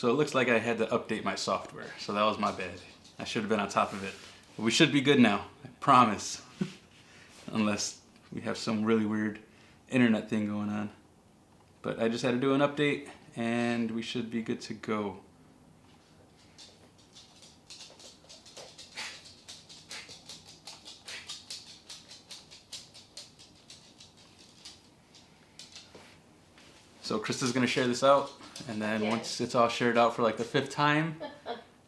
So it looks like I had to update my software, so that was my bad. I should have been on top of it. But we should be good now, I promise. Unless we have some really weird internet thing going on. But I just had to do an update and we should be good to go. So Krista's gonna share this out, and then once it's all shared out for like the 5th time,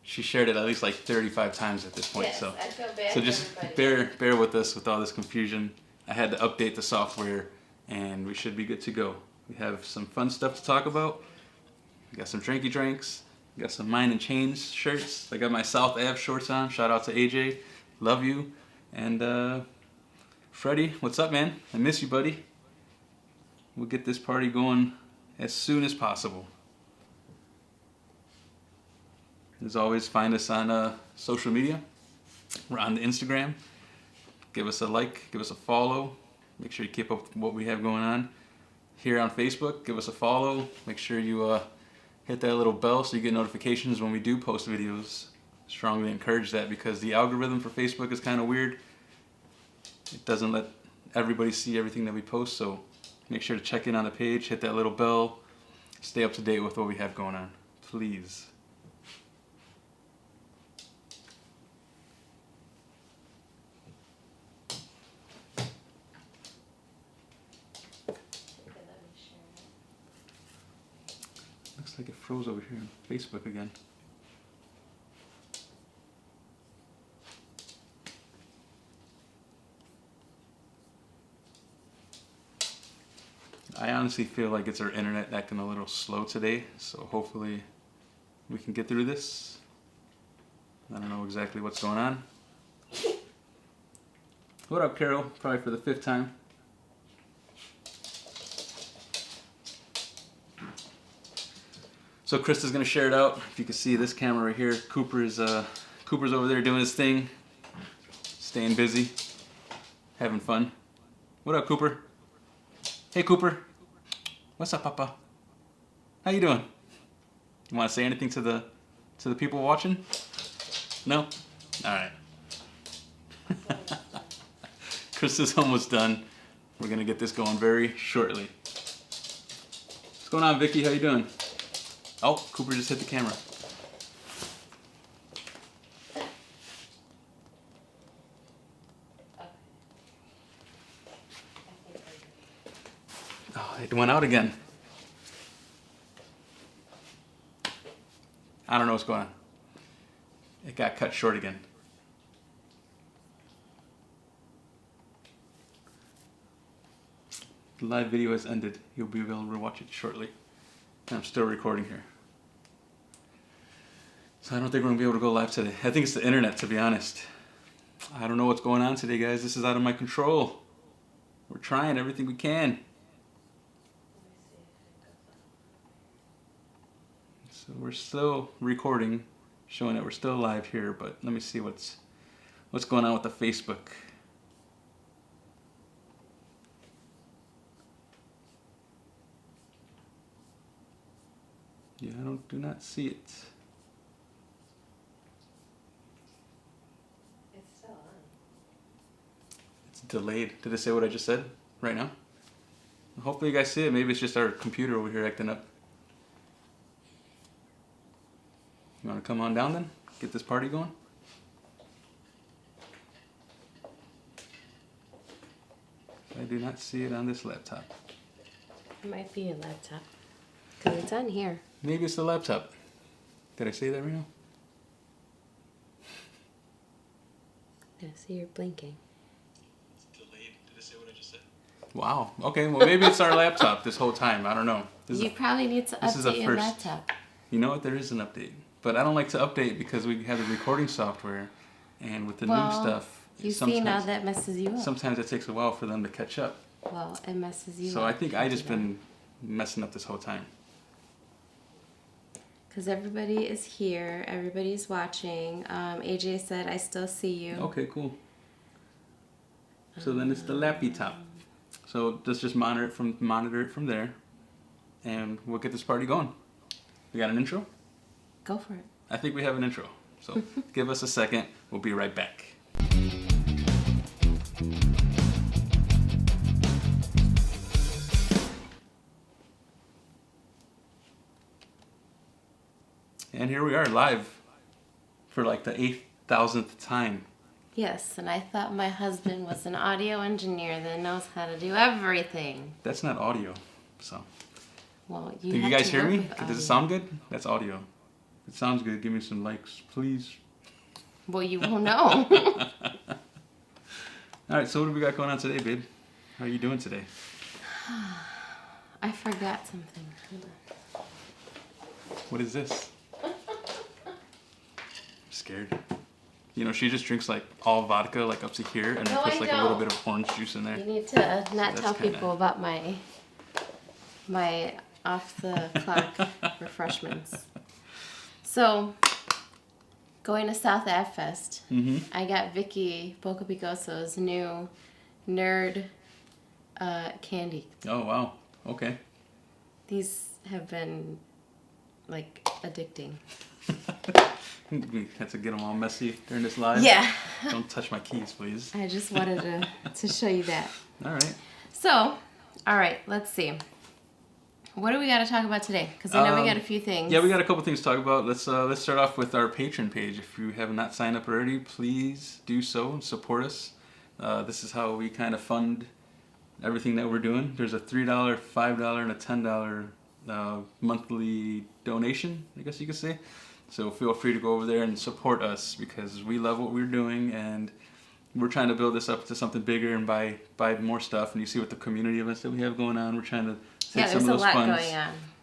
she shared it at least like 35 times at this point. Yes, so I feel bad so just bear with us with all this confusion. I had to update the software, and we should be good to go. We have some fun stuff to talk about. We got some drinky drinks. We got some Mine and Chains shirts. I got my South Ave shorts on. Shout out to AJ. Love you. And Freddie, what's up, man? I miss you, buddy. We'll get this party going as soon as possible. As always, find us on social media. We're on the Instagram. Give us a like, give us a follow. Make sure you keep up with what we have going on. Here on Facebook, give us a follow. Make sure you hit that little bell so you get notifications when we do post videos. Strongly encourage that because the algorithm for Facebook is kind of weird. It doesn't let everybody see everything that we post, so make sure to check in on the page, hit that little bell, stay up to date with what we have going on, please. Looks like it froze over here on Facebook again. I honestly feel like it's our internet acting a little slow today, so hopefully we can get through this. I don't know exactly what's going on. What up, Carol? Probably for the 5th time. So Krista's gonna share it out. If you can see this camera right here, Cooper's over there doing his thing, staying busy, having fun. What up, Cooper? Hey, Cooper. What's up, Papa? How you doing? You want to say anything to the people watching? No? All right. Chris is almost done. We're gonna get this going very shortly. What's going on, Vicky? How you doing? Oh, Cooper just hit the camera. Oh, it went out again. I don't know what's going on. It got cut short again. The live video has ended. You'll be able to watch it shortly. And I'm still recording here. So I don't think we're going to be able to go live today. I think it's the internet, to be honest. I don't know what's going on today, guys. This is out of my control. We're trying everything we can. So we're still recording, showing that we're still live here, but let me see what's going on with the Facebook. Yeah, I do not see it. It's still on. It's delayed. Did it say what I just said right now? Hopefully you guys see it. Maybe it's just our computer over here acting up. You want to come on down then? Get this party going? I do not see it on this laptop. It might be a laptop. Because it's on here. Maybe it's the laptop. Did I say that right now? Yeah, see, you're blinking. It's delayed. Did it say what I just said? Wow. Okay, well maybe it's our laptop this whole time. I don't know. You probably need to update your laptop. You know what? There is an update. But I don't like to update because we have the recording software, and with the new stuff, you see now that messes you up. Sometimes it takes a while for them to catch up. Well, it messes you up. So I think I just been messing up this whole time. Because everybody is here, everybody's watching. AJ said, "I still see you." Okay, cool. So then it's the lappy top. So let's just monitor it from there, and we'll get this party going. We got an intro? Go for it. I think we have an intro. So give us a second. We'll be right back. And here we are live for like the 8,000th time. Yes, and I thought my husband was an audio engineer that knows how to do everything. That's not audio, so. Well, Do you guys hear me? Does it sound good? That's audio. If it sounds good, give me some likes, please. Well, you won't know. All right, so what do we got going on today, babe? How are you doing today? I forgot something. Hold on. What is this? I'm scared. You know, she just drinks like all vodka, like up to here, and then puts like a little bit of orange juice in there. You need to not tell people about my off the clock refreshments. So, going to South Ave Fest, I got Vicky Boca Picoso's new nerd candy. Oh wow! Okay. These have been like addicting. We had to get them all messy during this live. Yeah. Don't touch my keys, please. I just wanted to show you that. All right. So, all right, let's see. What do we got to talk about today? Because I know we got a few things. Yeah, we got a couple things to talk about. Let's start off with our Patreon page. If you have not signed up already, please do so and support us. This is how we kind of fund everything that we're doing. There's a $3, $5, and a $10 monthly donation, I guess you could say. So feel free to go over there and support us because we love what we're doing and we're trying to build this up to something bigger and buy more stuff. And you see what the community events that we have going on. We're trying to take some of those funds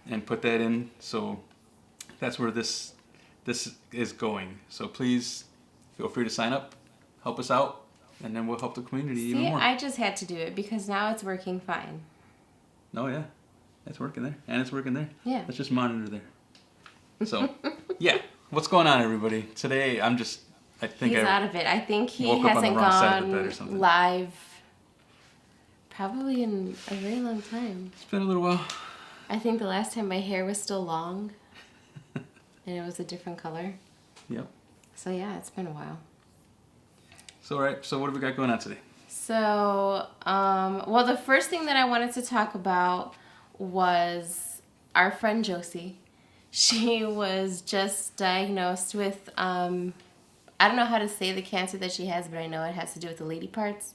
and put that in. So that's where this is going. So please feel free to sign up, help us out, and then we'll help the community even more. I just had to do it because now it's working fine. Oh yeah, it's working there and it's working there. Yeah. Let's just monitor there. So, yeah. What's going on, everybody? Today, I think he's out of it. I think he woke up on the hasn't wrong side of the bed or gone something. live probably in a very long time. It's been a little while. I think the last time my hair was still long and it was a different color. Yep. So, yeah, it's been a while. So, all right. So, what have we got going on today? So, well, the first thing that I wanted to talk about was our friend Josie. She was just diagnosed with, I don't know how to say the cancer that she has, but I know it has to do with the lady parts.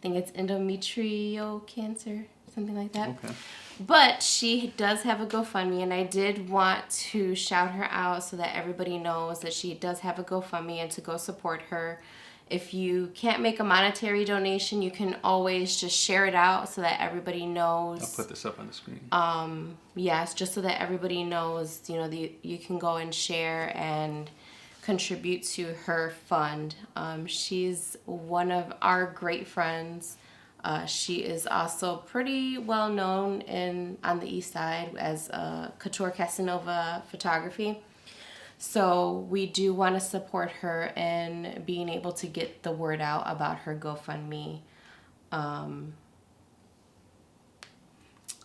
I think it's endometrial cancer, something like that. Okay. But she does have a GoFundMe, and I did want to shout her out so that everybody knows that she does have a GoFundMe and to go support her. If you can't make a monetary donation, you can always just share it out so that everybody knows. I'll put this up on the screen. Yes, just so that everybody knows, you know, you can go and share and contribute to her fund. She's one of our great friends. She is also pretty well known on the East Side as Couture Casanova Photography. So we do want to support her in being able to get the word out about her GoFundMe. Her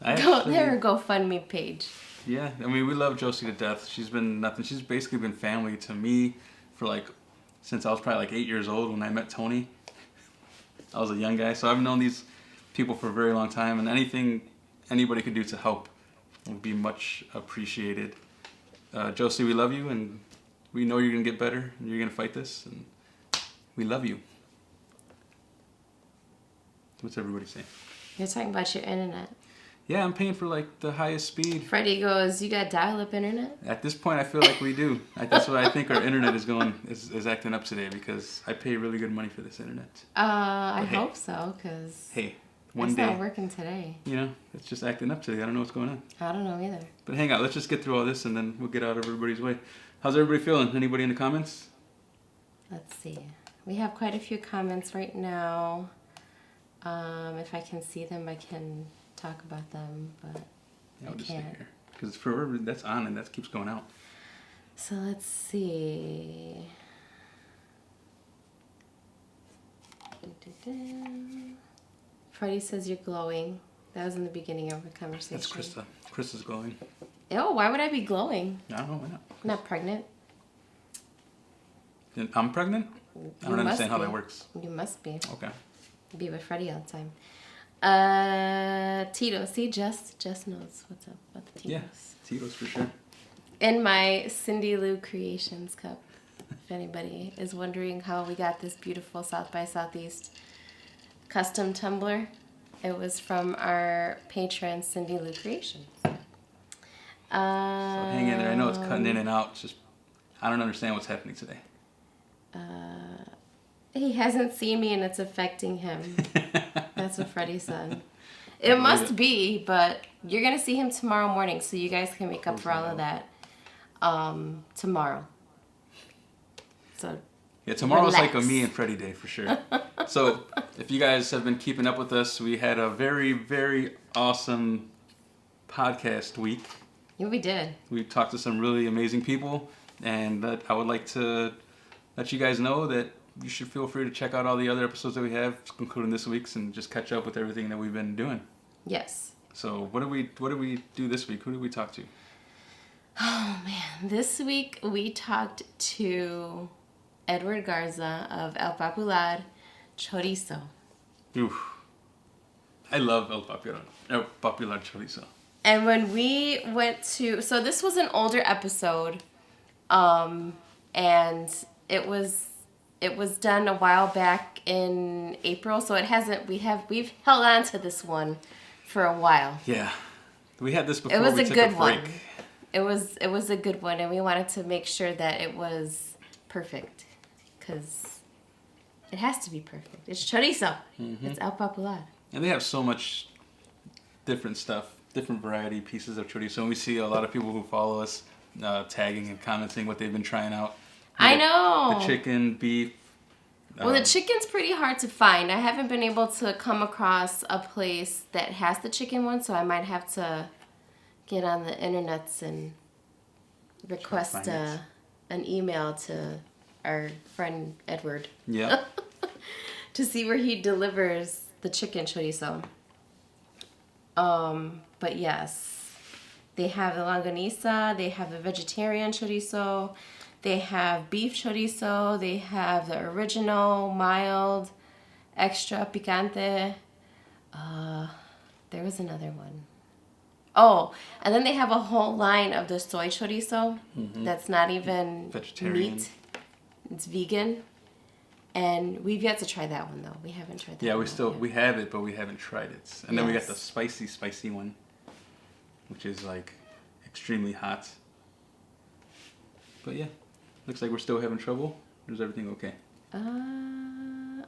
GoFundMe page. Yeah, I mean, we love Josie to death. She's been nothing. She's basically been family to me for since I was probably 8 years old when I met Tony. I was a young guy, so I've known these people for a very long time, and anything anybody could do to help would be much appreciated. Josie, we love you, and we know you're going to get better, and you're going to fight this, and we love you. What's everybody saying? You're talking about your internet. Yeah, I'm paying for the highest speed. Freddie goes, you got dial-up internet? At this point, I feel like we do. That's what I think our internet is acting up today because I pay really good money for this internet. I hope so, because one day. It's not working today. You know, it's just acting up today. I don't know what's going on. I don't know either. But hang out. Let's just get through all this and then we'll get out of everybody's way. How's everybody feeling? Anybody in the comments? Let's see. We have quite a few comments right now. If I can see them, I can talk about them, but yeah, I can't. Because forever that's on and that keeps going out. So let's see. Freddie says you're glowing. That was in the beginning of the conversation. That's Krista. Krista's glowing. Oh, why would I be glowing? I don't know, why not? I'm not pregnant. I'm pregnant? I don't understand how that works. You must be. Okay. Be with Freddie all the time. Tito. See, Jess knows what's up about the Tito's. Yeah, Tito's for sure. In my Cindy Lou Creations cup, if anybody is wondering how we got this beautiful South by Southeast custom tumbler, it was from our patron Cindy Lou Creations. So hang in there. I know it's cutting in and out. It's just I don't understand what's happening today. He hasn't seen me and it's affecting him. That's what Freddie said. It must be, but you're going to see him tomorrow morning, so you guys can make up for all of that tomorrow. So yeah, tomorrow's like a me and Freddie day for sure. So if you guys have been keeping up with us, we had a very, very awesome podcast week. Yeah, we did. We talked to some really amazing people, and I would like to let you guys know that you should feel free to check out all the other episodes that we have, including this week's, and just catch up with everything that we've been doing. Yes. So what did we do this week? Who did we talk to? Oh man, this week we talked to Edward Garza of El Popular Chorizo. Oof. I love El Popular Chorizo. And when we went to, so this was an older episode, and it was done a while back in April, so we've held on to this one for a while. Yeah, we had this before. It was we a took good a break. one. It was a good one, and we wanted to make sure that it was perfect, because it has to be perfect. It's chorizo. Mm-hmm. It's El Popular. And they have so much different stuff, different variety pieces of chorizo. And we see a lot of people who follow us tagging and commenting what they've been trying out. I know. The chicken, beef. Well, the chicken's pretty hard to find. I haven't been able to come across a place that has the chicken one, so I might have to get on the internets and request an email to our friend Edward. Yeah. To see where he delivers the chicken chorizo. But yes, they have the longaniza, they have the vegetarian chorizo, they have beef chorizo, they have the original, mild, extra picante. There was another one. Oh, and then they have a whole line of the soy chorizo that's not even vegetarian meat. It's vegan. And we've yet to try that one, though. We haven't tried that one. Yeah, we have it, but we haven't tried it. And then we got the spicy one, which is like extremely hot. But yeah, looks like we're still having trouble. Or is everything okay? I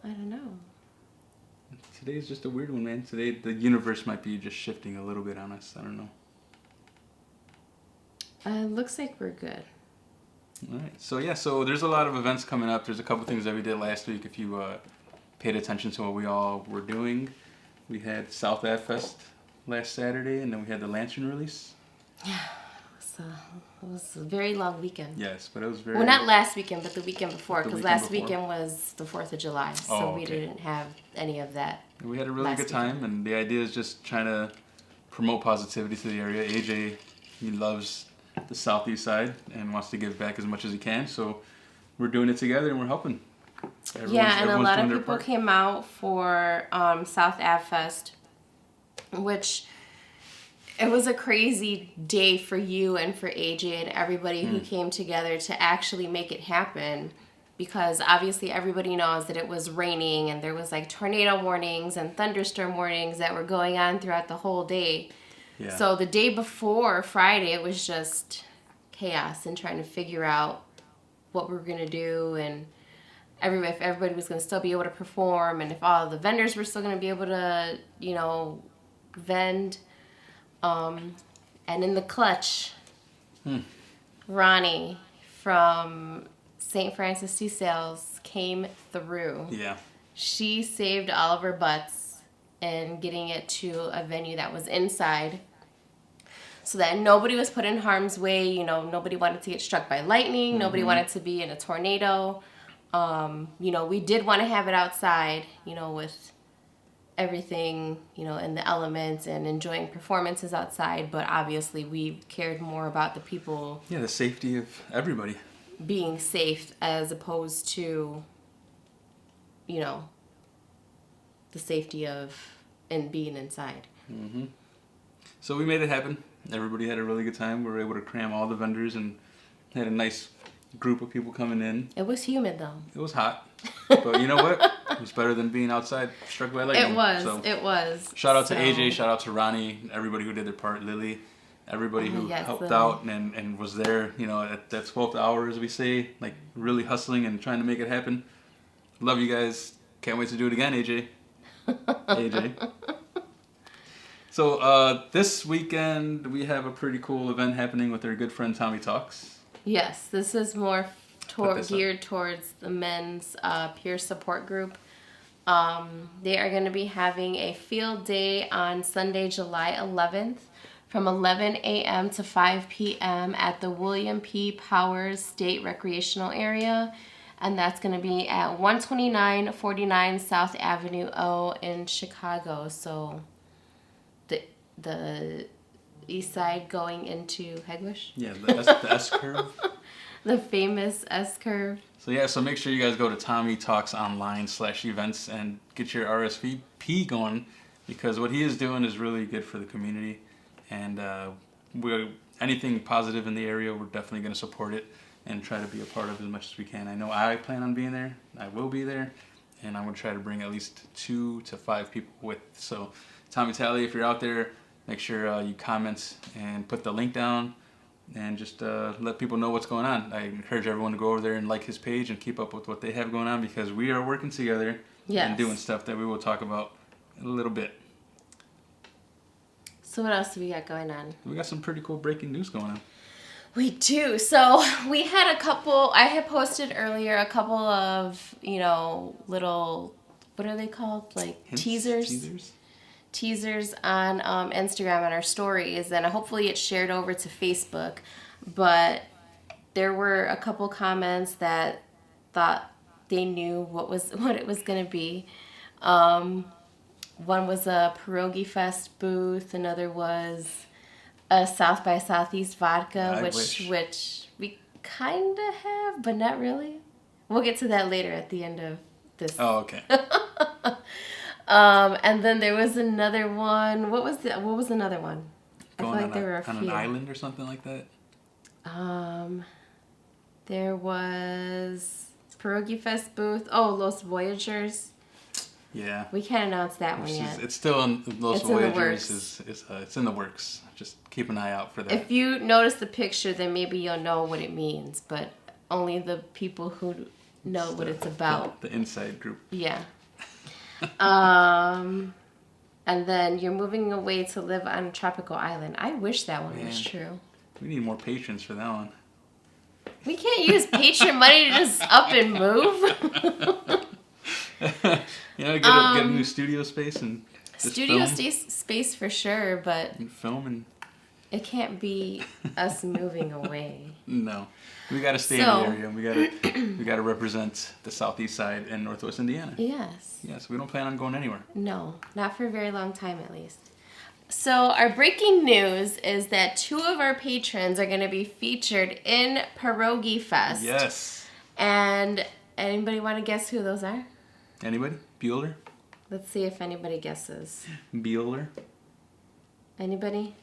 don't know. Today's just a weird one, man. Today, the universe might be just shifting a little bit on us. I don't know. Looks like we're good. All right. So there's a lot of events coming up. There's a couple things that we did last week. If you paid attention to what we all were doing, we had South Ave Fest last Saturday, and then we had the Lantern release. Yeah, it was a very long weekend. Yes, but it was very... Well, not last weekend, but the weekend before, because last weekend was the 4th of July, so we didn't have any of that. We had a really good time, and the idea is just trying to promote positivity to the area. AJ, he loves the southeast side and wants to give back as much as he can, so we're doing it together and we're helping. And a lot of people came out for South Ave Fest, which it was a crazy day for you and for AJ and everybody who came together to actually make it happen, because obviously everybody knows that it was raining and there was like tornado warnings and thunderstorm warnings that were going on throughout the whole day. Yeah. So the day before Friday, it was just chaos and trying to figure out what we were going to do, and if everybody was going to still be able to perform, and if all the vendors were still going to be able to, vend. And in the clutch, Ronnie from St. Francis Tea Sales came through. Yeah. She saved all of her butts in getting it to a venue that was inside, so that nobody was put in harm's way. Nobody wanted to get struck by lightning. Nobody wanted to be in a tornado. We did want to have it outside, with everything, in the elements and enjoying performances outside, but obviously we cared more about the people. Yeah, the safety of everybody. Being safe as opposed to, the safety of and being inside. Mm-hmm. So we made it happen. Everybody had a really good time. We were able to cram all the vendors and had a nice group of people coming in. It was humid though. It was hot. But you know what? It was better than being outside struck by lightning. It was. Shout out to AJ, shout out to Ronnie, everybody who did their part, Lily, everybody who helped Lily. out and was there, at that 12th hour, as we say, like really hustling and trying to make it happen. Love you guys. Can't wait to do it again, AJ. AJ. So this weekend we have a pretty cool event happening with our good friend Tommy Talks. Yes, this is more geared towards the men's peer support group. They are going to be having a field day on Sunday, July 11th from 11 a.m. to 5 p.m. at the William P. Powers State Recreational Area. And that's going to be at 12949 South Avenue O in Chicago. So the east side going into Hegewisch. Yeah, the S curve. The famous S curve. So make sure you guys go to Tommy Talks Online/events and get your RSVP going, because what he is doing is really good for the community, and anything positive in the area, we're definitely going to support it and try to be a part of as much as we can. I know I plan on being there. I will be there, and I'm going to try to bring at least 2 to 5 people with. So Tommy Talley, if you're out there, make sure you comment and put the link down and just let people know what's going on. I encourage everyone to go over there and like his page and keep up with what they have going on, because we are working together and doing stuff that we will talk about in a little bit. So what else do we got going on? We got some pretty cool breaking news going on. We do. So we had I had posted earlier a couple of, little, what are they called? Like Hints? Teasers on Instagram on our stories, and hopefully it's shared over to Facebook. But there were a couple comments that thought they knew what it was going to be. One was a Pierogi Fest booth. Another was a South by Southeast vodka, which we kind of have, but not really. We'll get to that later at the end of this. Oh, okay. And then there was another one. What was another one? I feel like there were a few. On an island or something like that? There was Pierogi Fest booth. Oh, Los Voyagers. Yeah. We can't announce that one yet. It's still in Los Voyagers. It's in the works. Just keep an eye out for that. If you notice the picture, then maybe you'll know what it means. But only the people who know what it's about. The inside group. Yeah. And then you're moving away to live on a tropical island. I wish that one was true. We need more patrons for that one. We can't use patron money to just up and move. Get a new studio space and space for sure, but film and it can't be us moving away. No, we got to stay in the area. We got to represent the southeast side and Northwest Indiana. Yes. Yes, we don't plan on going anywhere. No, not for a very long time at least. So our breaking news is that 2 of our patrons are going to be featured in Pierogi Fest. Yes. And anybody want to guess who those are? Anybody? Bueller? Let's see if anybody guesses. Bueller? Anybody?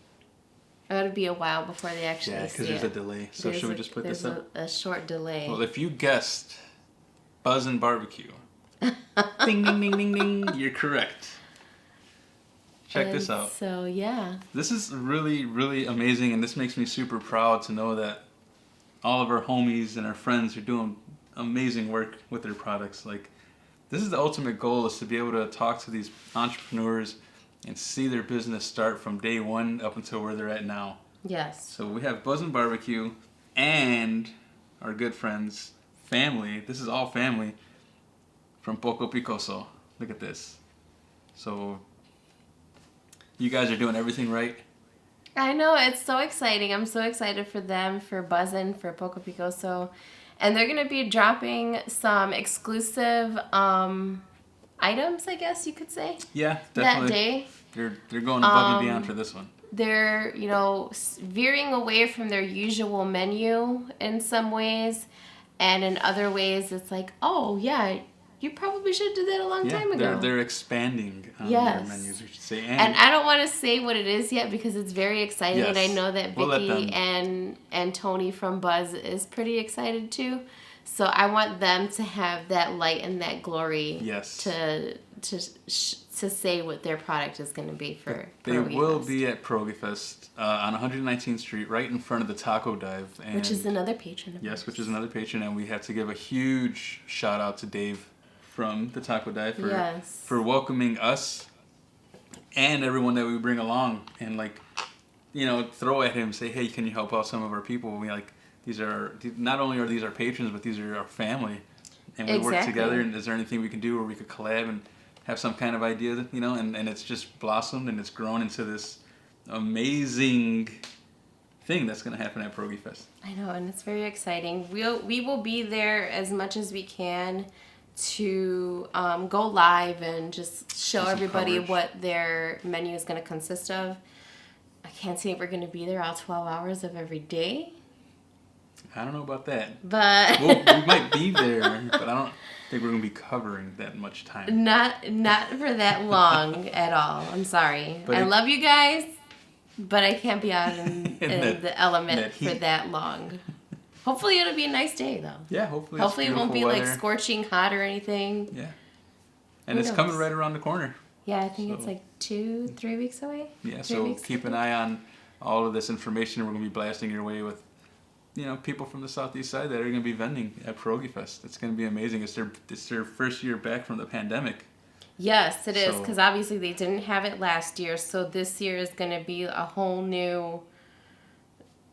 It'll be a while before they actually see it. Yeah, because there's a delay. So should we just put this up? There's a short delay. Well, if you guessed Buzzin' Barbecue, ding, ding, ding, ding, ding, you're correct. Check this out. So, yeah. This is really, really amazing, and this makes me super proud to know that all of our homies and our friends are doing amazing work with their products. Like, this is the ultimate goal, is to be able to talk to these entrepreneurs and see their business start from day one up until where they're at now. Yes. So we have Buzzin' Barbecue and our good friends, family. This is all family from Poco Picoso. Look at this. So you guys are doing everything right. I know, it's so exciting. I'm so excited for them, for Buzzin', for Poco Picoso. And they're going to be dropping some exclusive items, I guess you could say. Yeah, That definitely. day. They're going above and beyond for this one. They're, veering away from their usual menu in some ways. And in other ways, it's like, oh, yeah, you probably should have did that a long time ago. They're expanding on Yes. their menus, we should say. And I don't want to say what it is yet because it's very exciting. Yes. And I know that We'll let Vicky them- and Tony from Buzz is pretty excited too. So I want them to have that light and that glory Yes. to say what their product is going to be for They Pierogi will Fest. be at Pierogi Fest on 119th Street, right in front of the Taco Dive. And Which is another patron of yes, ours. which is another patron, and we have to give a huge shout out to Dave from the Taco Dive for welcoming us and everyone that we bring along, and throw at him, say, hey, can you help out some of our people? We these are not only are these our patrons, but these are our family, and we work together. And is there anything we can do where we could collab and have some kind of idea that, and it's just blossomed and it's grown into this amazing thing that's going to happen at Pierogi Fest. I know, and it's very exciting. We will be there as much as we can to go live and just show everybody coverage. what their menu is going to consist of. I can't say we're going to be there all 12 hours of every day, I don't know about that. but We might be there, but I don't think we're going to be covering that much time. not for that long at all. I'm sorry. But I love you guys, but I can't be out in that- the element that for heat. that long. Hopefully it'll be a nice day though. Yeah, hopefully Hopefully it won't be beautiful like weather. scorching hot or anything. Yeah. And Who it's coming knows? right around the corner. Yeah, I think So- it's like 2-3 weeks away. Yeah, 3 so weeks, keep an eye on all of this information. We're going to be blasting your way with, people from the southeast side that are going to be vending at Pierogi Fest. It's going to be amazing. It's their first year back from the pandemic. Yes, it is, So- because obviously they didn't have it last year, so this year is going to be a whole new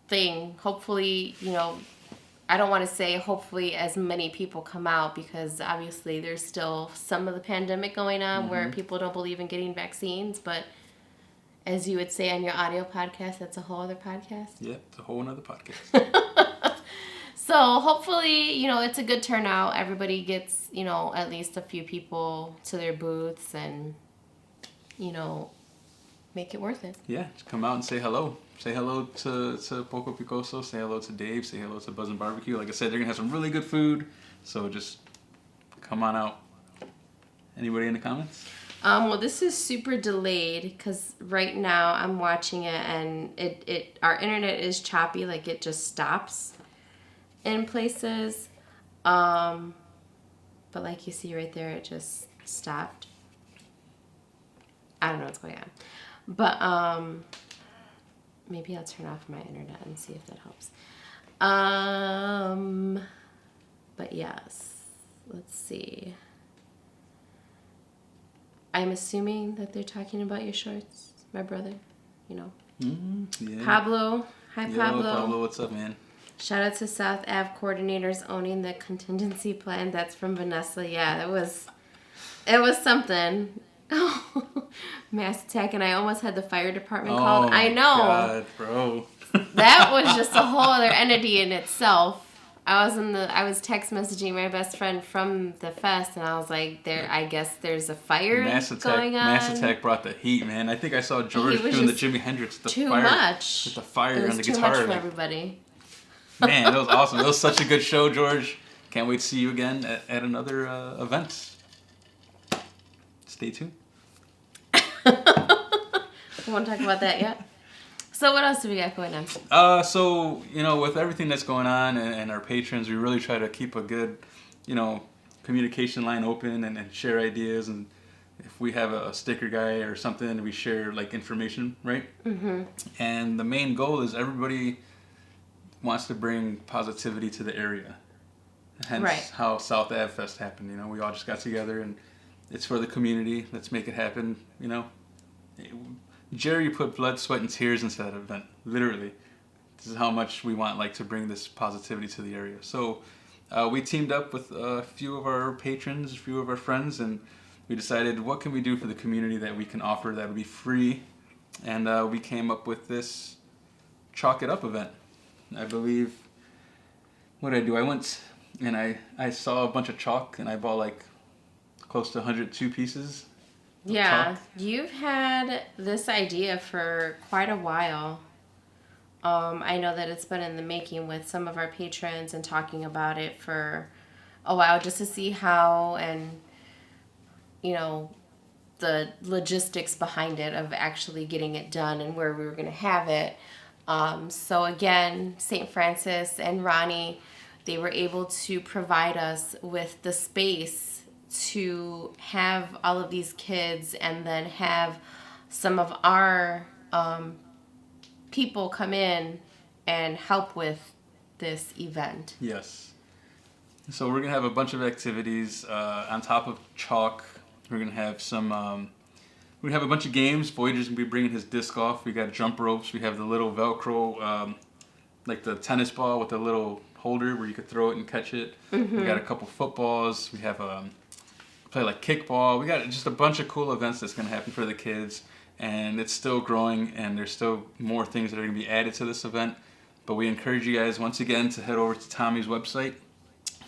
thing. Hopefully, I don't want to say hopefully as many people come out because obviously there's still some of the pandemic going on where people don't believe in getting vaccines, but as you would say on your audio podcast, that's a whole other podcast. Yeah, it's a whole nother podcast. So hopefully, it's a good turnout. Everybody gets, at least a few people to their booths and, make it worth it. Yeah, just come out and say hello. Say hello to Poco Picoso. Say hello to Dave. Say hello to Buzz and Barbecue. Like I said, they're going to have some really good food. So just come on out. Anybody in the comments? Well, this is super delayed because right now I'm watching it and our internet is choppy, like it just stops in places. But like you see right there, it just stopped. I don't know what's going on. But maybe I'll turn off my internet and see if that helps. But yes, let's see. I'm assuming that they're talking about your shorts, my brother. Yeah. Pablo. Hi, Yo, Pablo. Pablo, what's up, man? Shout out to South Ave coordinators owning the contingency plan. That's from Vanessa. Yeah, it was something. Mass attack, and I almost had the fire department called. I know. God, bro. That was just a whole other entity in itself. I was text messaging my best friend from the fest, and I was like, I guess there's a fire going on. Mass attack brought the heat, man. I think I saw George doing the Jimi Hendrix, too fire, much. with the fire It on was the too guitar. much for everybody. Man, that was awesome. It was such a good show, George. Can't wait to see you again at another event. Stay tuned. We won't talk about that yet. So what else do we got going on? So, with everything that's going on and our patrons, we really try to keep a good, communication line open and share ideas. And if we have a sticker guy or something, we share, information, right? Mm-hmm. And the main goal is everybody wants to bring positivity to the area. Hence how South Ave Fest happened. We all just got together and it's for the community. Let's make it happen, Jerry put blood, sweat, and tears into that event. Literally. This is how much we want to bring this positivity to the area. So we teamed up with a few of our patrons, a few of our friends, and we decided what can we do for the community that we can offer that would be free. And we came up with this Chalk It Up event. I believe, what did I do? I went and I saw a bunch of chalk and I bought a close to 102 pieces. Yeah, Chalk. you've had this idea for quite a while. I know that it's been in the making with some of our patrons and talking about it for a while just to see how and, the logistics behind it of actually getting it done and where we were going to have it. So again, St. Francis and Ronnie, they were able to provide us with the space to have all of these kids and then have some of our people come in and help with this event. Yes. So we're gonna have a bunch of activities on top of chalk. We're gonna have some. We have a bunch of games. Voyager's gonna be bringing his disc golf. We got jump ropes. We have the little Velcro, like the tennis ball with the little holder where you could throw it and catch it. Mm-hmm. We got a couple footballs. We have play like kickball. We got just a bunch of cool events that's gonna happen for the kids, and it's still growing. And there's still more things that are gonna be added to this event. But we encourage you guys once again to head over to Tommy's website,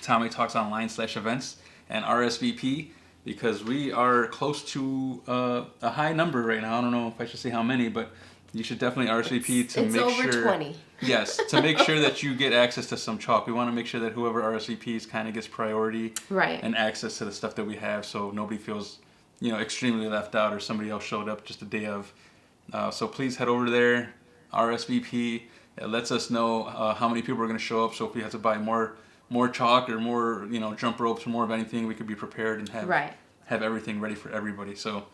TommyTalksOnline/events, and RSVP, because we are close to a high number right now. I don't know if I should say how many, but you should definitely RSVP to it's make over sure. 20. Yes, to make sure that you get access to some chalk. We want to make sure that whoever RSVPs kind of gets priority Right. and access to the stuff that we have, so nobody feels, extremely left out or somebody else showed up just a day of. So please head over there, RSVP. It lets us know how many people are going to show up. So if we have to buy more chalk or more, jump ropes or more of anything, we could be prepared and have everything ready for everybody. So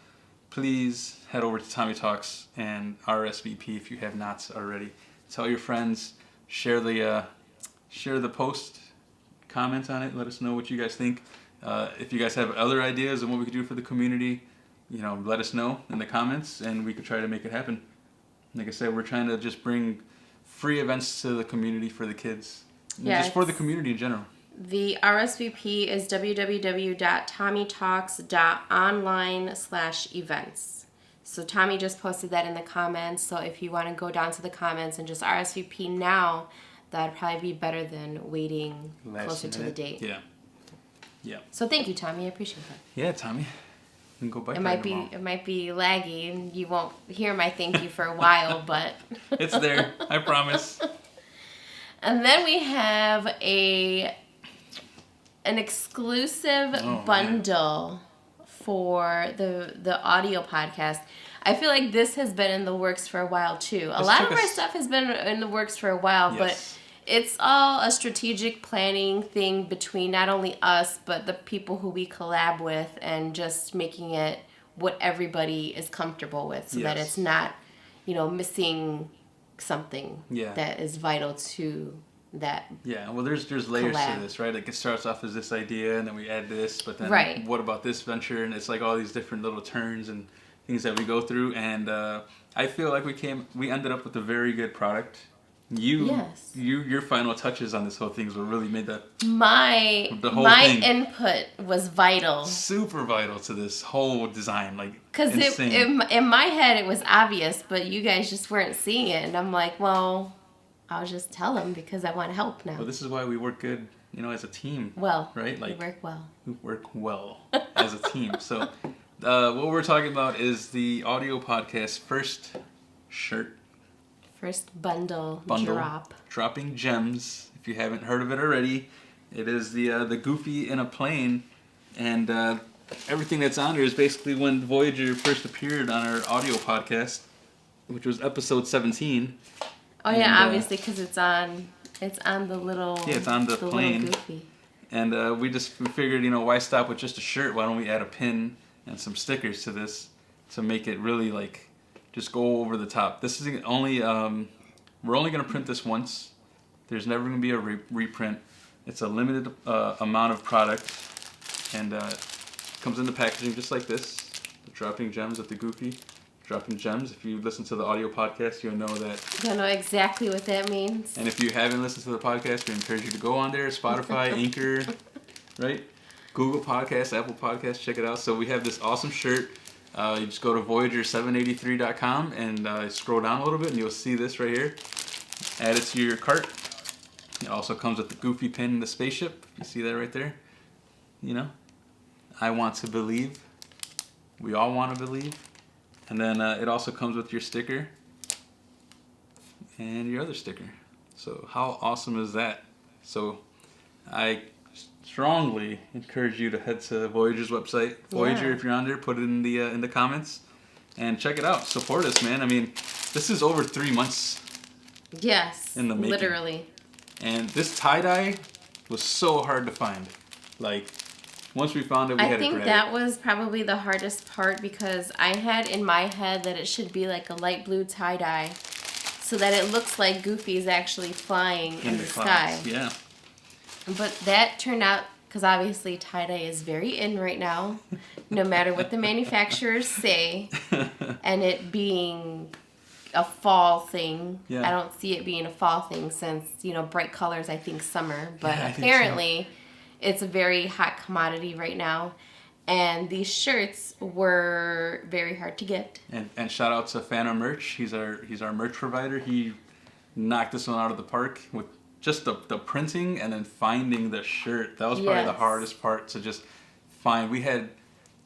please head over to Tommy Talks and RSVP if you have not already. Tell your friends, share the post, comment on it, let us know what you guys think. If you guys have other ideas on what we could do for the community, let us know in the comments and we could try to make it happen. Like I said, we're trying to just bring free events to the community for the kids. Just for the community in general. The RSVP is www.tommytalks.online/events. So Tommy just posted that in the comments. So if you want to go down to the comments and just RSVP now, that'd probably be better than waiting closer to the date. Yeah. Yeah. So thank you, Tommy. I appreciate that. Yeah, Tommy. We can go bike It might be laggy and you won't hear my thank you for a while, but it's there. I promise. And then we have an exclusive bundle for the audio podcast. I feel like this has been in the works for a while too. A lot of our stuff has been in the works for a while, but it's all a strategic planning thing between not only us, but the people who we collab with, and just making it what everybody is comfortable with so that it's not, missing something that is vital to that. Yeah, well, there's layers to this, right? Like it starts off as this idea, and then we add this, but then what about this venture? And it's like all these different little turns and things that we go through. And I feel like we ended up with a very good product. Your final touches on this whole thing is what really made the whole thing. Input was vital, super vital to this whole design, like because in my head it was obvious, but you guys just weren't seeing it, and I'm like, well, I'll just tell them because I want to help now. Well, this is why we work good, as a team. Well, right? Like we work well. We work well as a team. So, what we're talking about is the audio podcast first shirt. First bundle drop. Dropping gems. If you haven't heard of it already, it is the Goofy in a Plane, and everything that's on there is basically when Voyager first appeared on our audio podcast, which was episode 17. Oh yeah, obviously because it's on the little it's on the plane. Little Goofy. And we figured, why stop with just a shirt? Why don't we add a pin and some stickers to this to make it really like just go over the top. This is only we're only gonna print this once. There's never gonna be a reprint. It's a limited amount of product, and comes in the packaging just like this. The Dropping Gems with the Goofy. Dropping Gems. If you listen to the audio podcast, you'll know that. You'll know exactly what that means. And if you haven't listened to the podcast, we encourage you to go on there. Spotify, Anchor, right? Google Podcasts, Apple Podcasts, check it out. So we have this awesome shirt. You just go to Voyager783.com and scroll down a little bit and you'll see this right here. Add it to your cart. It also comes with the Goofy pin in the spaceship. You see that right there? I want to believe. We all want to believe. And then it also comes with your sticker and your other sticker. So how awesome is that? So I strongly encourage you to head to Voyager's website. Voyager, if you're on there, put it in the comments and check it out. Support us, man. I mean, this is over 3 months. Yes, in the making. literally. And this tie-dye was so hard to find. Like, once we found it, we had to grab it. I think that was probably the hardest part because I had in my head that it should be like a light blue tie-dye so that it looks like Goofy's actually flying in the sky. Yeah. But that turned out, because obviously tie-dye is very in right now, no matter what the manufacturers say, and it being a fall thing. Yeah. I don't see it being a fall thing since, bright colors, I think summer. But Yeah, apparently it's a very hot commodity right now. And these shirts were very hard to get. And shout out to Phantom Merch. He's our merch provider. He knocked this one out of the park with just the printing and then finding the shirt. That was probably the hardest part to just find. We had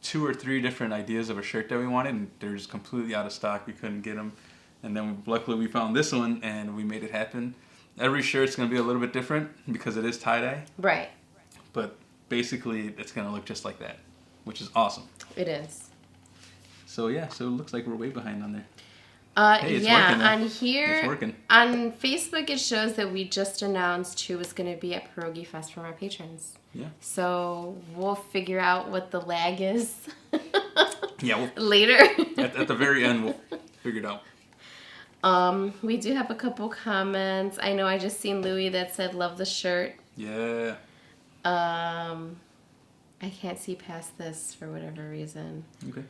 2 or 3 different ideas of a shirt that we wanted, and they're just completely out of stock. We couldn't get them. And then luckily we found this one, and we made it happen. Every shirt's going to be a little bit different because it is tie-dye. Right. But basically, it's going to look just like that, which is awesome. It is. So yeah, so it looks like we're way behind on there. Hey, it's yeah, working, on here, it's working. On Facebook, it shows that we just announced who was going to be at Pierogi Fest from our patrons. Yeah. So we'll figure out what the lag is. Yeah. Later. at the very end, we'll figure it out. We do have a couple comments. I know I just seen Louie that said love the shirt. Yeah. I can't see past this for whatever reason. Okay.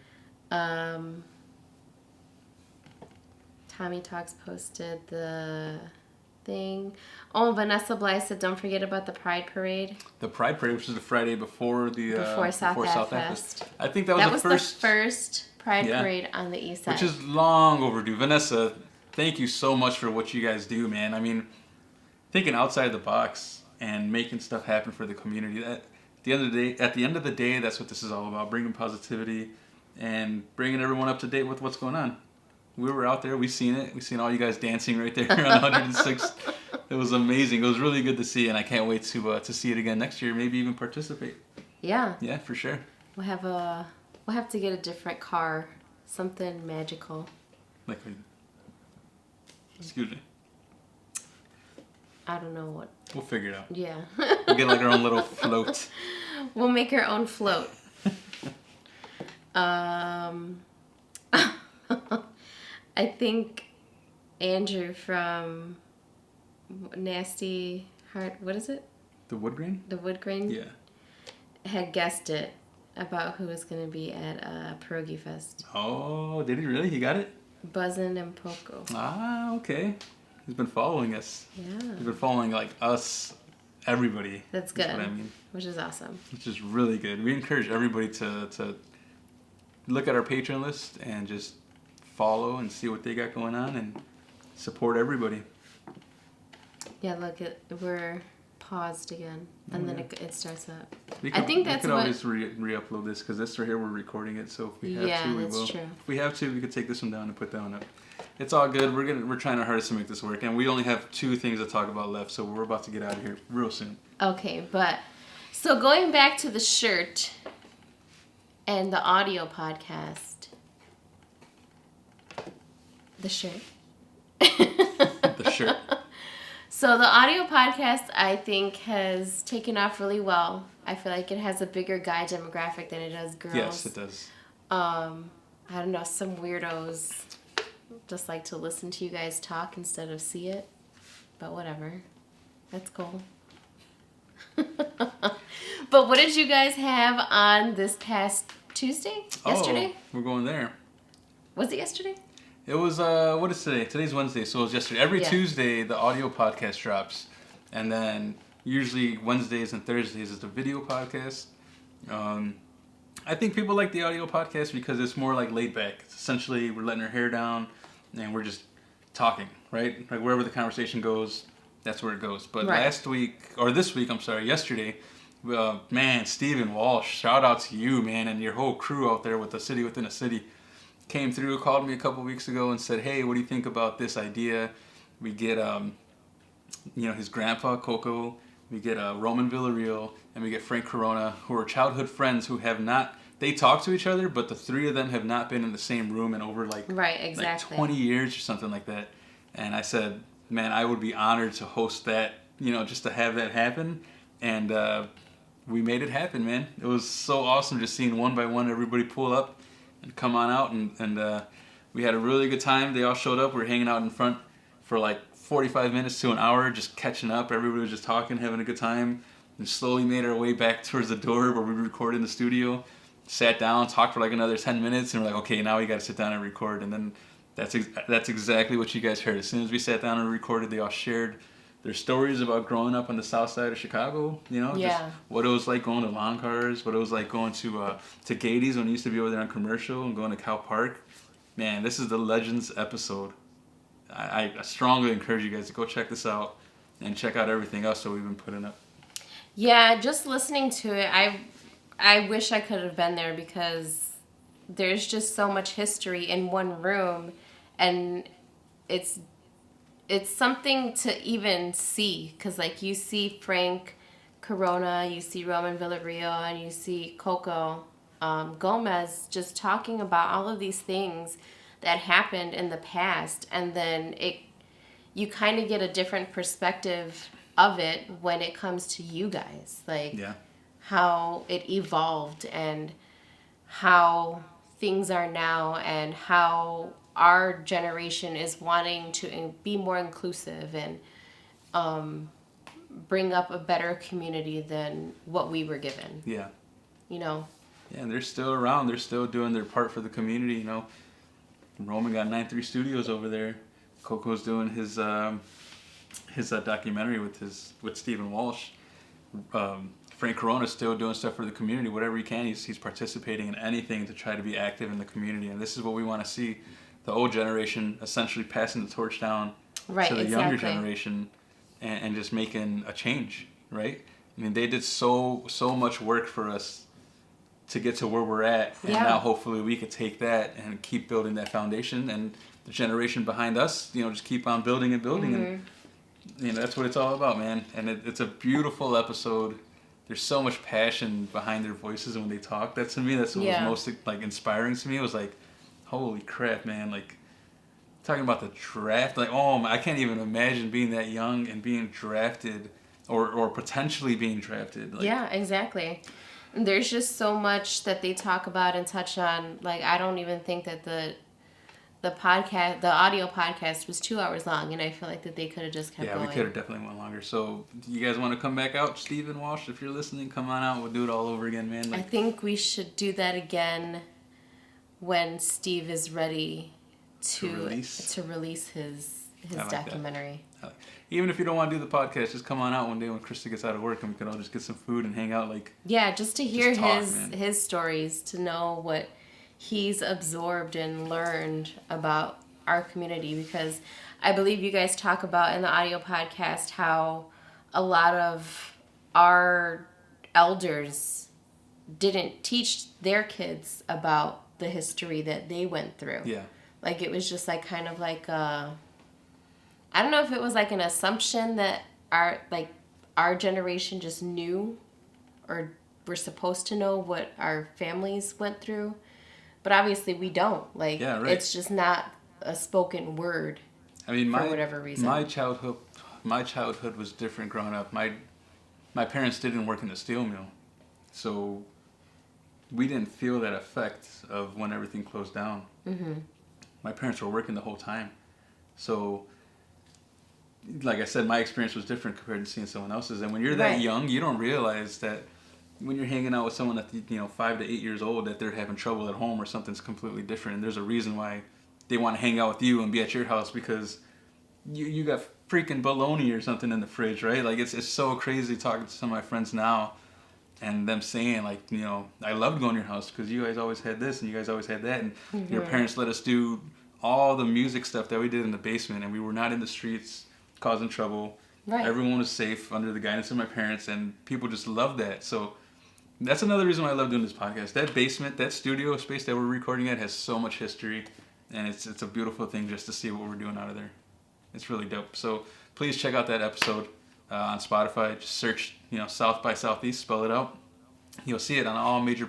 Tommy Talks posted the thing. Oh, Vanessa Bly said don't forget about the Pride Parade. The Pride Parade, which is the Friday before South Fest. I think that was the first Pride Parade on the east side. Which is long overdue. Vanessa, thank you so much for what you guys do, man. I mean, thinking outside the box and making stuff happen for the community. At the end of the day, that's what this is all about, bringing positivity and bringing everyone up to date with what's going on. We were out there, we seen it. We seen all you guys dancing right there on 106. It was amazing. It was really good to see, and I can't wait to see it again next year, maybe even participate. Yeah. Yeah, for sure. We'll have to get a different car, something magical. Like, excuse me. I don't know what. We'll figure it out. Yeah. We'll get like our own little float. We'll make our own float. I think Andrew from Nasty Heart, what is it? The wood grain? The wood grain? Yeah. Had guessed it about who was going to be at Pierogi Fest. Oh, did he really? He got it? Buzzin' and Poco. Ah, okay. He's been following us. Yeah. He's been following like us, everybody. That's good. That's what I mean. Which is awesome. Which is really good. We encourage everybody to look at our Patreon list and just follow and see what they got going on and support everybody. Yeah, look, we're paused again, and then it starts up. I think that's we could what... always re-upload this because this right here we're recording it, so if we have to, we will. True. If we have to, we could take this one down and put that one up. It's all good. We're trying our hardest to make this work, and we only have 2 things to talk about left, so we're about to get out of here real soon. Okay, so going back to the shirt and the audio podcast. The shirt. The shirt. So the audio podcast, I think, has taken off really well. I feel like it has a bigger guy demographic than it does girls. Yes, it does. I don't know, some weirdos just like to listen to you guys talk instead of see it. But whatever. That's cool. But what did you guys have on this past Tuesday? Yesterday? Oh, we're going there. Was it yesterday? It was, what is today? Today's Wednesday, so it was yesterday. Every Tuesday, the audio podcast drops. And then usually Wednesdays and Thursdays is the video podcast. I think people like the audio podcast because it's more like laid back. It's essentially, we're letting our hair down and we're just talking, right? Like wherever the conversation goes, that's where it goes. But yesterday, Man, Stephen Walsh, shout out to you, man, and your whole crew out there with the City Within a City. Came through, called me a couple weeks ago and said, hey, what do you think about this idea? We get, his grandpa, Coco, we get Roman Villarreal, and we get Frank Corona, who are childhood friends who have not, they talk to each other, but the three of them have not been in the same room in over right, exactly. 20 years or something like that. And I said, man, I would be honored to host that, just to have that happen. And we made it happen, man. It was so awesome just seeing one by one everybody pull up and come on out. And we had a really good time. They all showed up. We were hanging out in front for 45 minutes to an hour, just catching up. Everybody was just talking, having a good time. And slowly made our way back towards the door where we recorded in the studio. Sat down, talked for another 10 minutes, and we're like, okay, now we got to sit down and record. And then that's exactly what you guys heard. As soon as we sat down and recorded, they all shared their stories about growing up on the south side of Chicago. Just what it was like going to lawn cars, what it was like going to Gady's when we used to be over there on Commercial, and going to Cal Park. Man, this is the Legends episode. I strongly encourage you guys to go check this out and check out everything else that we've been putting up. Yeah, just listening to it, I wish I could have been there, because there's just so much history in one room, and it's something to even see, because you see Frank Corona, you see Roman Villarreal, and you see Coco Gomez just talking about all of these things that happened in the past, and then you kind of get a different perspective of it when it comes to you guys, how it evolved and how things are now, and how our generation is wanting to be more inclusive and bring up a better community than what we were given. Yeah. Yeah, and they're still around. They're still doing their part for the community. Roman got 9-3 Studios over there. Coco's doing his documentary with Stephen Walsh. Frank Corona's still doing stuff for the community. Whatever he can, he's participating in anything to try to be active in the community. And this is what we want to see: the old generation essentially passing the torch down to the younger generation, and just making a change. Right? I mean, they did so much work for us to get to where we're at, and now hopefully we could take that and keep building that foundation, and the generation behind us, just keep on building and building. Mm-hmm. And that's what it's all about, man. And it's a beautiful episode. There's so much passion behind their voices when they talk. That's what was most inspiring to me. It was holy crap, man. Talking about the draft, I can't even imagine being that young and being drafted or potentially being drafted. Yeah, exactly. There's just so much that they talk about and touch on. I don't even think that the podcast, the audio podcast, was 2 hours long, and I feel that they could have just kept going. Yeah, we could have definitely went longer. So, you guys want to come back out, Stephen Walsh? If you're listening, come on out. We'll do it all over again, man. I think we should do that again when Steve is ready to release his documentary. Even if you don't want to do the podcast, just come on out one day when Krista gets out of work, and we can all just get some food and hang out. Just to hear his stories, to know what he's absorbed and learned about our community, because I believe you guys talk about in the audio podcast how a lot of our elders didn't teach their kids about the history that they went through. Yeah. It was just I don't know if it was an assumption that our generation just knew, or were supposed to know what our families went through, but obviously we don't. It's just not a spoken word. I mean, for whatever reason. My childhood was different growing up. My parents didn't work in the steel mill, so we didn't feel that effect of when everything closed down. Mm-hmm. My parents were working the whole time, so. Like I said, my experience was different compared to seeing someone else's. And when you're that young, you don't realize that when you're hanging out with someone that's 5 to 8 years old, that they're having trouble at home or something's completely different. And there's a reason why they want to hang out with you and be at your house, because you got freaking bologna or something in the fridge, right? It's so crazy talking to some of my friends now, and them saying I loved going to your house because you guys always had this and you guys always had that, and mm-hmm. your parents let us do all the music stuff that we did in the basement, and we were not in the streets causing trouble. Right. Everyone was safe under the guidance of my parents, and people just loved that. So that's another reason why I love doing this podcast. That basement, that studio space that we're recording at has so much history, and it's a beautiful thing just to see what we're doing out of there. It's really dope. So please check out that episode on Spotify. Just search, South by Southeast, spell it out. You'll see it on all major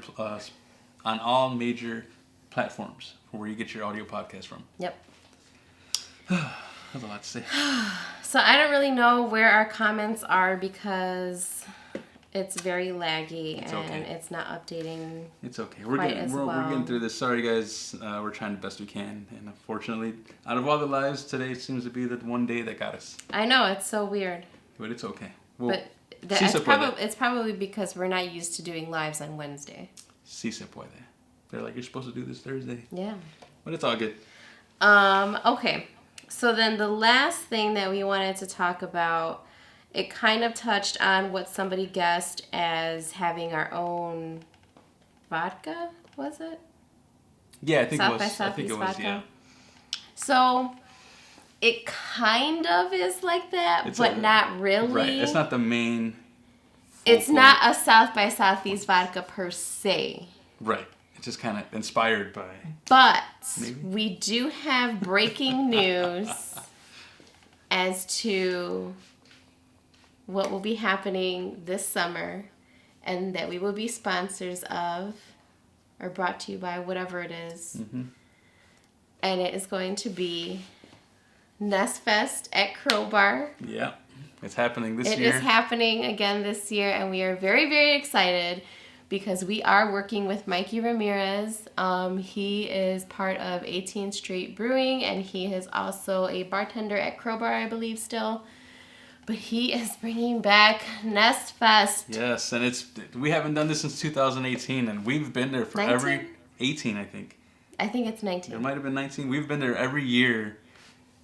platforms for where you get your audio podcast from. Yep. That's a lot to say. So I don't really know where our comments are because it's very laggy and it's not updating. It's okay. We're getting through this. Sorry, guys. We're trying the best we can, and unfortunately, out of all the lives, today seems to be the one day that got us. I know, it's so weird. But it's okay. It's probably because we're not used to doing lives on Wednesday. Sí se puede. They're like, you're supposed to do this Thursday. Yeah. But it's all good. Okay. So then the last thing that we wanted to talk about, it kind of touched on what somebody guessed as having our own vodka, was it? Yeah, I think South it was. by Southeast I think it was, vodka. yeah. So it kind of is like that, but not really. Right. It's not the main. It's not a South by Southeast vodka per se. Right. It's just kind of inspired by. But maybe? We do have breaking news as to what will be happening this summer and that we will be sponsors of or brought to you by, whatever it is. Mm-hmm. And it is going to be Nest Fest at Crowbar. Yeah. It's happening this year. It is happening again this year, and we are very, very excited because we are working with Mikey Ramirez. He is part of 18th Street Brewing, and he is also a bartender at Crowbar, I believe, still. But he is bringing back Nest Fest. Yes, and we haven't done this since 2018, and we've been there for 18, I think. I think it's 19. It might have been 19. We've been there every year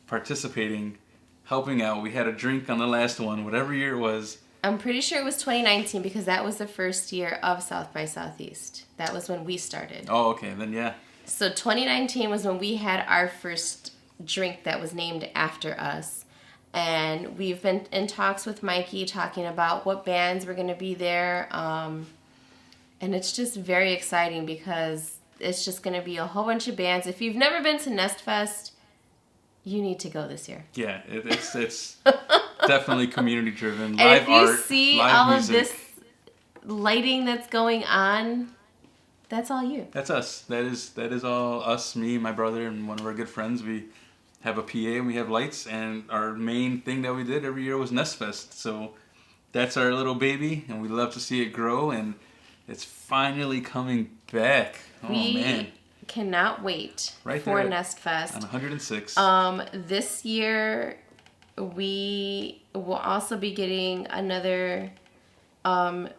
participating, helping out. We had a drink on the last one, whatever year it was. I'm pretty sure it was 2019 because that was the first year of South by Southeast. That was when we started. Oh, okay, then yeah. So 2019 was when we had our first drink that was named after us. And we've been in talks with Mikey talking about what bands were going to be there. And it's just very exciting because it's just going to be a whole bunch of bands. If you've never been to Nest Fest, you need to go this year. Yeah, it's definitely community driven. And Live if you art, see live all music. of this lighting that's going on, that's all you. That's us. That is all us, me, my brother, and one of our good friends. We have a PA and we have lights, and our main thing that we did every year was Nest Fest. So that's our little baby, and we love to see it grow, and it's finally coming back. Oh, man. Cannot wait right for there Nest Fest. On 106. This year we will also be getting another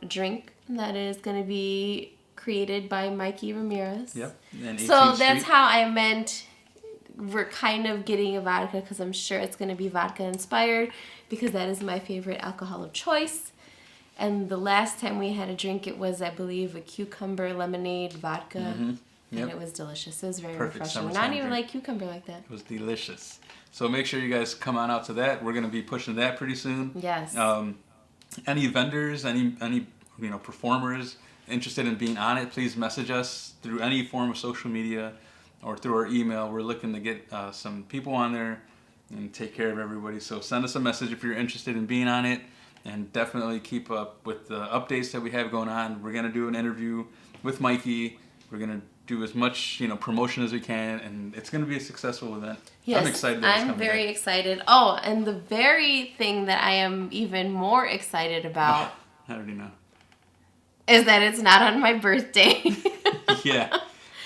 drink that is going to be created by Mikey Ramirez. Yep. And So that's how I meant we're kind of getting a vodka because I'm sure it's going to be vodka inspired because that is my favorite alcohol of choice. And the last time we had a drink, it was, I believe, a cucumber lemonade vodka. Mm-hmm. Yep. And it was delicious. It was very Perfect refreshing. summertime Not even drink. like cucumber like that. It was delicious. So make sure you guys come on out to that. We're going to be pushing that pretty soon. Yes. Any vendors, any performers interested in being on it, please message us through any form of social media or through our email. We're looking to get some people on there and take care of everybody. So send us a message if you're interested in being on it, and definitely keep up with the updates that we have going on. We're going to do an interview with Mikey. We're going to do as much promotion as we can, and it's going to be a successful event. Yes, I'm excited that it's coming I'm very back. excited. Oh, and the very thing that I am even more excited about I already know. is that it's not on my birthday. Yeah.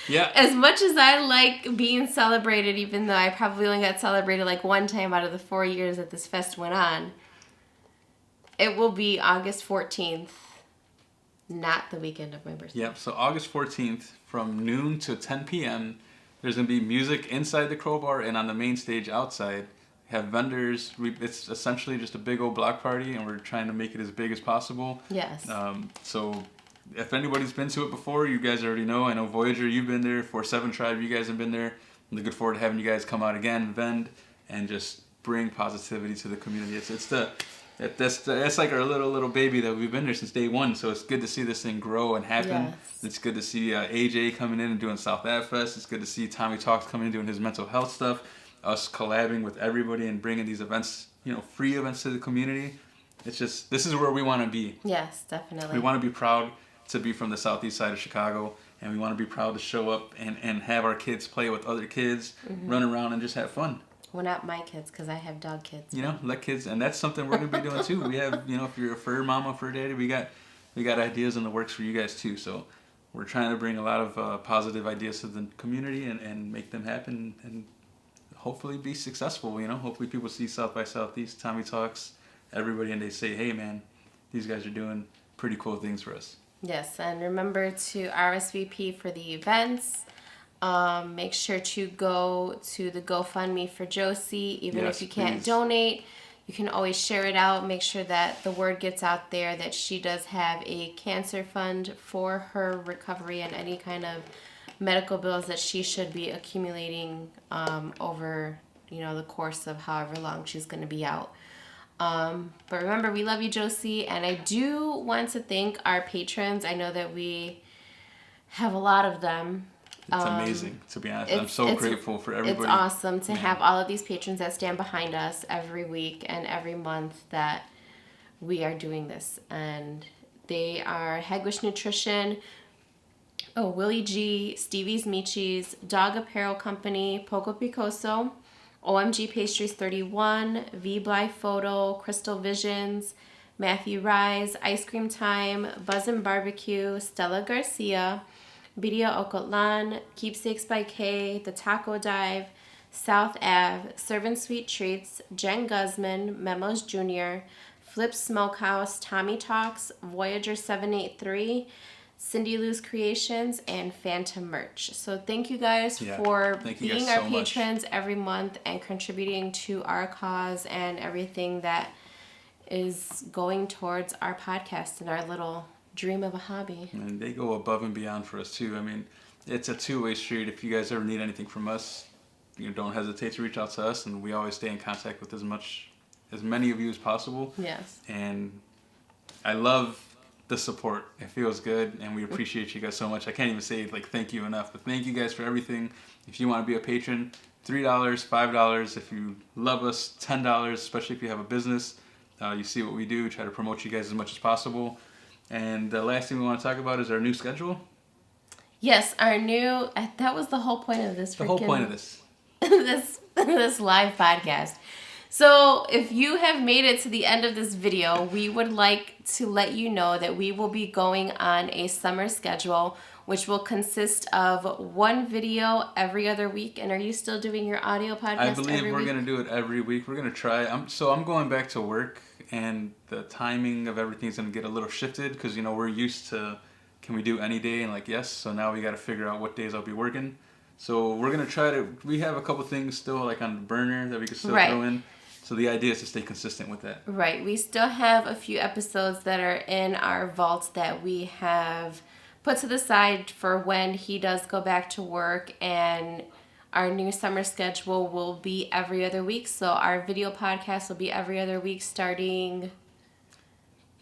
Yeah. As much as I like being celebrated, even though I probably only got celebrated like one time out of the 4 years that this fest went on, it will be August 14th, not the weekend of my birthday. Yep, so August 14th from noon to 10 p.m. There's going to be music inside the Crowbar and on the main stage outside. We have vendors. It's essentially just a big old block party, and we're trying to make it as big as possible. Yes. So if anybody's been to it before, you guys already know. I know Voyager, you've been there. 47 Tribe, you guys have been there. I'm looking forward to having you guys come out again, vend, and just bring positivity to the community. It's That's like our little baby that we've been there since day one. So it's good to see this thing grow and happen. Yes. It's good to see AJ coming in and doing South Ave Fest. It's good to see Tommy Talks coming in doing his mental health stuff. Us collabing with everybody and bringing these events, free events to the community. It's just, this is where we want to be. Yes, definitely. We want to be proud to be from the southeast side of Chicago, and we want to be proud to show up and have our kids play with other kids, run around and just have fun. Well, not my kids, because I have dog kids. Let kids, and that's something we're going to be doing too. We have, if you're a fur mama, fur daddy, we got ideas in the works for you guys too. So we're trying to bring a lot of positive ideas to the community and make them happen and hopefully be successful. Hopefully people see South by Southeast, Tommy Talks, everybody, and they say, hey man, these guys are doing pretty cool things for us. Yes, and remember to RSVP for the events. Make sure to go to the GoFundMe for Josie. Even if you can't donate, you can always share it out. Make sure that the word gets out there that she does have a cancer fund for her recovery and any kind of medical bills that she should be accumulating over the course of however long she's going to be out. But remember, we love you, Josie, and I do want to thank our patrons. I know that we have a lot of them. It's amazing, to be honest. I'm so grateful for everybody. It's awesome to have all of these patrons that stand behind us every week and every month that we are doing this. And they are Hegwish Nutrition, Willie G, Stevie's Michis, Dog Apparel Company, Poco Picoso, OMG Pastries 31, V Bly Photo, Crystal Visions, Matthew Rise, Ice Cream Time, Buzzin' Barbecue, Stella Garcia, Bidia Ocotlan, Keepsakes by K, The Taco Dive, South Ave, Servant Sweet Treats, Jen Guzman, Memos Jr., Flip Smokehouse, Tommy Talks, Voyager 783, Cindy Lou's Creations, and Phantom Merch. So thank you guys for being our patrons every month and contributing to our cause and everything that is going towards our podcast and our little dream of a hobby. And they go above and beyond for us too. I mean, it's a two-way street. If you guys ever need anything from us, don't hesitate to reach out to us, and we always stay in contact with as many of you as possible. Yes. And I love the support. It feels good, and we appreciate you guys so much. I can't even say thank you enough, but thank you guys for everything. If you want to be a patron, $3, $5. If you love us, $10, especially if you have a business. You see what we do, try to promote you guys as much as possible. And the last thing we want to talk about is our new schedule. Yes, that was the whole point of this. The whole point of this. this live podcast. So if you have made it to the end of this video, we would like to let you know that we will be going on a summer schedule, which will consist of one video every other week. And are you still doing your audio podcast I believe every we're week? going to do it every week. We're going to try. I'm going back to work, and the timing of everything's going to get a little shifted because, we're used to, can we do any day? And yes. So now we got to figure out what days I'll be working. So we're going to try we have a couple things still on the burner that we can still throw in. So the idea is to stay consistent with that. Right. We still have a few episodes that are in our vault that we have put to the side for when he does go back to work, and our new summer schedule will be every other week. So our video podcast will be every other week starting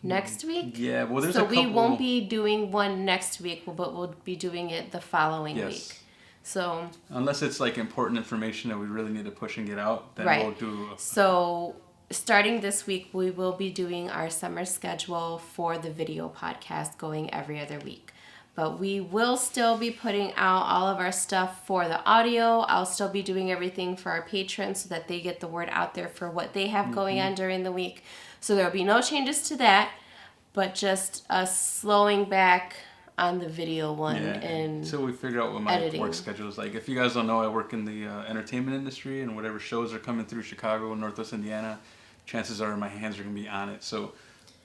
next week. Yeah, well, there's so we won't be doing one next week, but we'll be doing it the following week. So unless it's important information that we really need to push and get out, then we'll do. So starting this week, we will be doing our summer schedule for the video podcast, going every other week. But we will still be putting out all of our stuff for the audio. I'll still be doing everything for our patrons so that they get the word out there for what they have going on during the week. So there will be no changes to that, but just us slowing back on the video one and until we figure out what my work schedule is like. If you guys don't know, I work in the entertainment industry, and whatever shows are coming through Chicago and Northwest Indiana, chances are my hands are going to be on it. So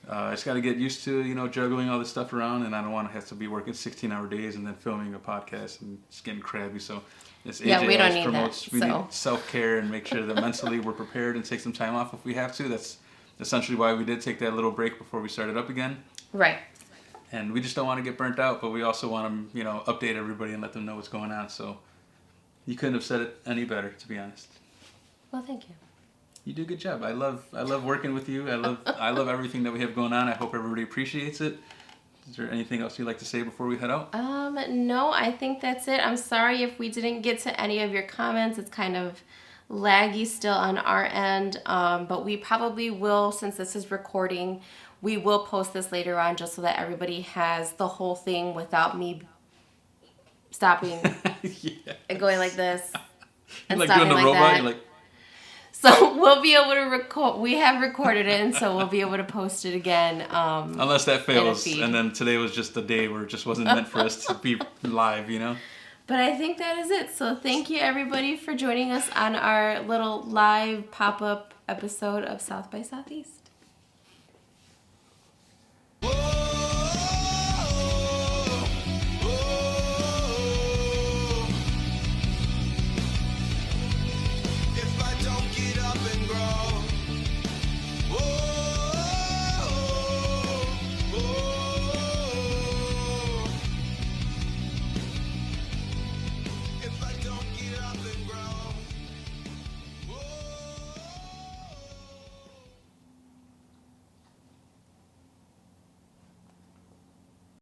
I just got to get used to, juggling all this stuff around, and I don't want to have to be working 16-hour days and then filming a podcast and just getting crabby. So this AJ we don't need promotes, that. We need self-care and make sure that mentally we're prepared and take some time off if we have to. That's essentially why we did take that little break before we started up again. Right. And we just don't want to get burnt out, but we also want to, update everybody and let them know what's going on. So you couldn't have said it any better, to be honest. Well, thank you. You do a good job. I love working with you. I love everything that we have going on. I hope everybody appreciates it. Is there anything else you'd like to say before we head out? No, I think that's it. I'm sorry if we didn't get to any of your comments. It's kind of laggy still on our end, but we probably will, since this is recording, we will post this later on just so that everybody has the whole thing without me stopping and going like this and like stopping doing the like robot. that. You're like, So we'll be able to record. We have recorded it, and so we'll be able to post it again. unless that fails, and then today was just the day where it just wasn't meant for us to be live, you know? But I think that is it. So thank you, everybody, for joining us on our little live pop-up episode of South by Southeast.